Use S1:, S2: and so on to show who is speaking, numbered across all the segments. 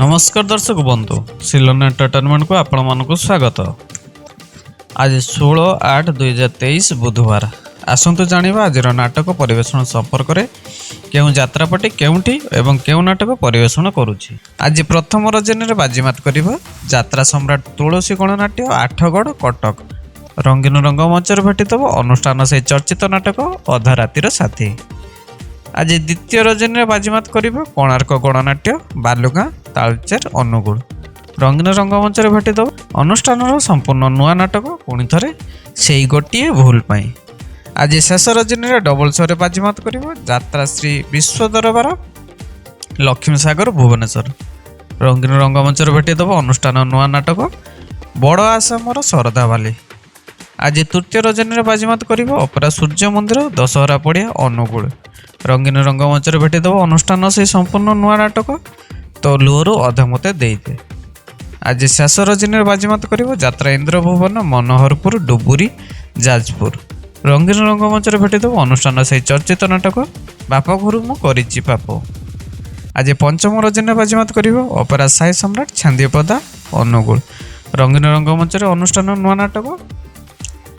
S1: नमस्कार दर्शक बंधु सिलोन एंटरटेनमेंट को आपण मानक स्वागत। आज 16/8/2023 बुधवार आसतु जानिबा आज नाटक परिवेषण संपर्क में केउ यात्रापाटी केउठी एवं केउ नाटक परिवेषण करुछि। आज प्रथम रजनी रे बाजीमात करिबा यात्रा सम्राट तुलसी गणनाट्य आठगढ़ कटक रंगीन रंगमंच भेटितब अनुष्ठान से चर्चित नाटक अधा रातिर साथी। आज द्वितीय रजनी रे बाजीमात करिबा कोणार्क गणनाट्य बालुगां तालचेर अनुगुल रंगीन रंगमंच भेटिदब अनुष्ठान संपूर्ण नुआ नाटक पुणी थे से गोटे भूल पाई। आज शेष रजनी रे डबल शो रे बाजीमात करिबा यात्रा श्री विश्व दरबार लक्ष्मी सागर भुवनेश्वर रंगीन रंगमंच भेटिदब अनुष्ठान नुआ नाटक बड़ आसामर शरदा बाली। आज तृतीय रजनी रे बाजीमात करिबा अपेरा सूर्य मंदिर दशहरा पड़िया अनुगुल रंगीन रंगमंच भेटिदब अनुष्ठान से संपूर्ण नुआ नाटक तो लुहरु अधे मते देइदे। आज शेष रजनी रे बाजीमात करिबो यात्रा इंद्र भुवन मनोहरपुर डुबुरी जाजपुर रंगीन रंगमंच भेटिदब अनुष्ठान से चर्चित नाटक बापा घरु मु करिछि पाप। आज पंचम रजनी रे बाजीमात करिबो अपेरा साई सम्राट छांदीपदा अनुगुल रंगीन रंगमंच अनुष्ठान नुआ नाटक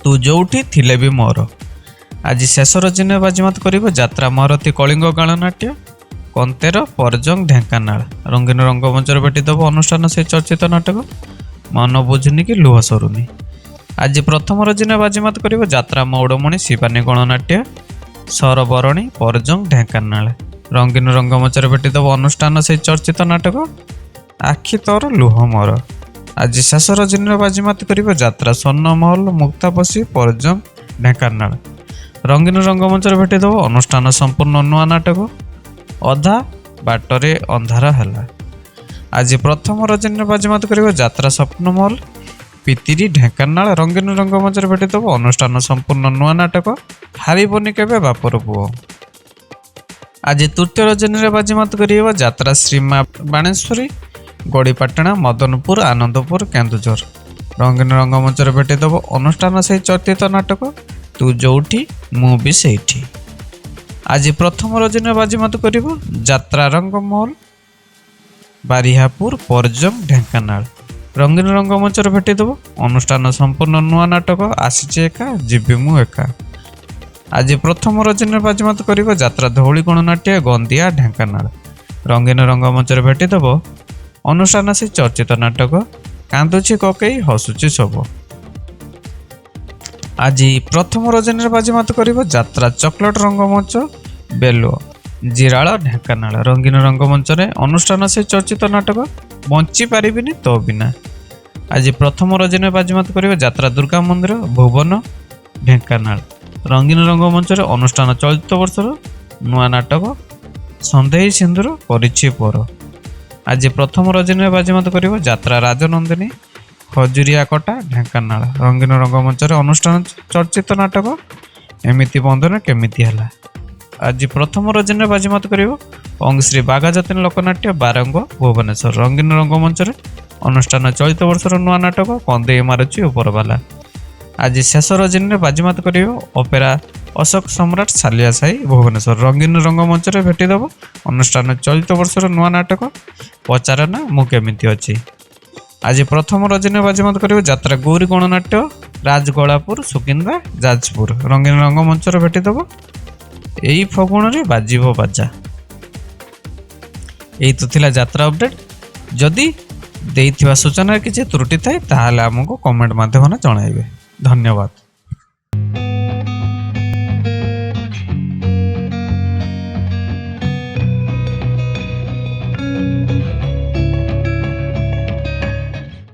S1: तू जोउठी थिले भी मोर। आज शेष रजनी बाजीमात करिबो यात्रा महारथी कलिंग गणनाट्य कंतेर परजंग ढेंकानाल रंगीन रंगमंच भेटिदब अनुष्ठान से चर्चित नाटक मन बुझुनी कि लुह सरुनी। आज प्रथम रजनी बाजीमात करिबो यात्रा मौड़मणि शिवानी गणनाट्य सरबरणी परजंग ढेंकानाल रंगीन रंगमंच भेटिदब अनुष्ठान से चर्चित नाटक आखि तोर लुह मोर। आज शेष रजनी बाजीमात करिबो यात्रा स्वर्णमहल मुक्तापसी परजंग ढेंकानाल रंगीन रंगमंच भेटिदब अनुष्ठान संपूर्ण नुआ नाटक अधा बाटरे अंधार हैला। आज प्रथम रजनी बाजीमात करिबो यात्रा स्वप्नमहल पितिरी ढेंकानाल रंगीन रंगमंच भेटिदब अनुष्ठान संपूर्ण नुआ नाटक हारिबनी केबे बापर पुओ। आज तृतीय रजनी बाजीमात करिबो यात्रा श्रीमा बाणेश्वरी गड़ीपाटଣା मदनपुर आनंदपुर केन्दुझर रंगीन रंगमंच भेटिदब अनुष्ठान से चर्चित नाटक तू जोउठी मु भी सेठी। आज प्रथम रजनी बाजीमात करिबो यात्रा रंगमहल बारिहापुर परजंग ढेंकानाल रंगीन रंगमंच भेटिदब अनुष्ठान संपूर्ण नुआ नाटक आसीचे एका जीवी मु एका। आज प्रथम रजनी बाजीमात करिबो यात्रा धौली गणनाट्य गंदिया ढेंकानाल रंगीन रंगमंच भेटिदब अनुष्ठान से चर्चित नाटक कांदुची ककई हसुची सब। आज प्रथम रजनी बाजीमात करिबो यात्रा चॉकलेट रंगमंच बेलो जिराल ढेंकानाल रंगीन रंगमंच अनुष्ठान से चर्चित नाटक बंची पारिबिनी तो बिना। आज प्रथम रजनी बाजीमात करिबो यात्रा दुर्गा मंदिर भुवन ढेंकानाल रंगीन रंगमंच अनुष्ठान चलित वर्षर नुआ नाटक संदेही सिंदूर परिछि पर। आज प्रथम रजनी बाजीमात करिबो यात्रा राजनंदिनी खजुरिया कटा ढेंकानाल रंगीन रंगमंच अनुष्ठान चर्चित नाटक एमिति बंधन केमिति हला। आज प्रथम रजनी बाजीमात करिबो अंगश्री बाघाजतीन लोकनाट्य बारंग भुवनेश्वर रंगीन रंगमंच अनुष्ठान चलित वर्षर नुआ नाटक कंदे मारुची उपरवाला। आज शेष रजनी बाजीमात करिबो अपेरा अशोक सम्राट सालिया साई भुवनेश्वर रंगीन रंगमंच भेटिदब अनुष्ठान चलित वर्षर नुआ नाटक पचारना मु केमिति अछि। आज प्रथम रजनी बाजीमात करिबो यात्रा गौरी गणनाट्य राजगोलापुर सुकिंदा जाजपुर रंगीन रंगमंच भेटिदब एई फगुण रे बाजिबो बाजा। एई तो थिला यात्रा अपडेट। जदि देइथिबा सूचना किछि त्रुटि थाए ताहाले हमको कमेंट माध्यम जणाइबे। धन्यवाद।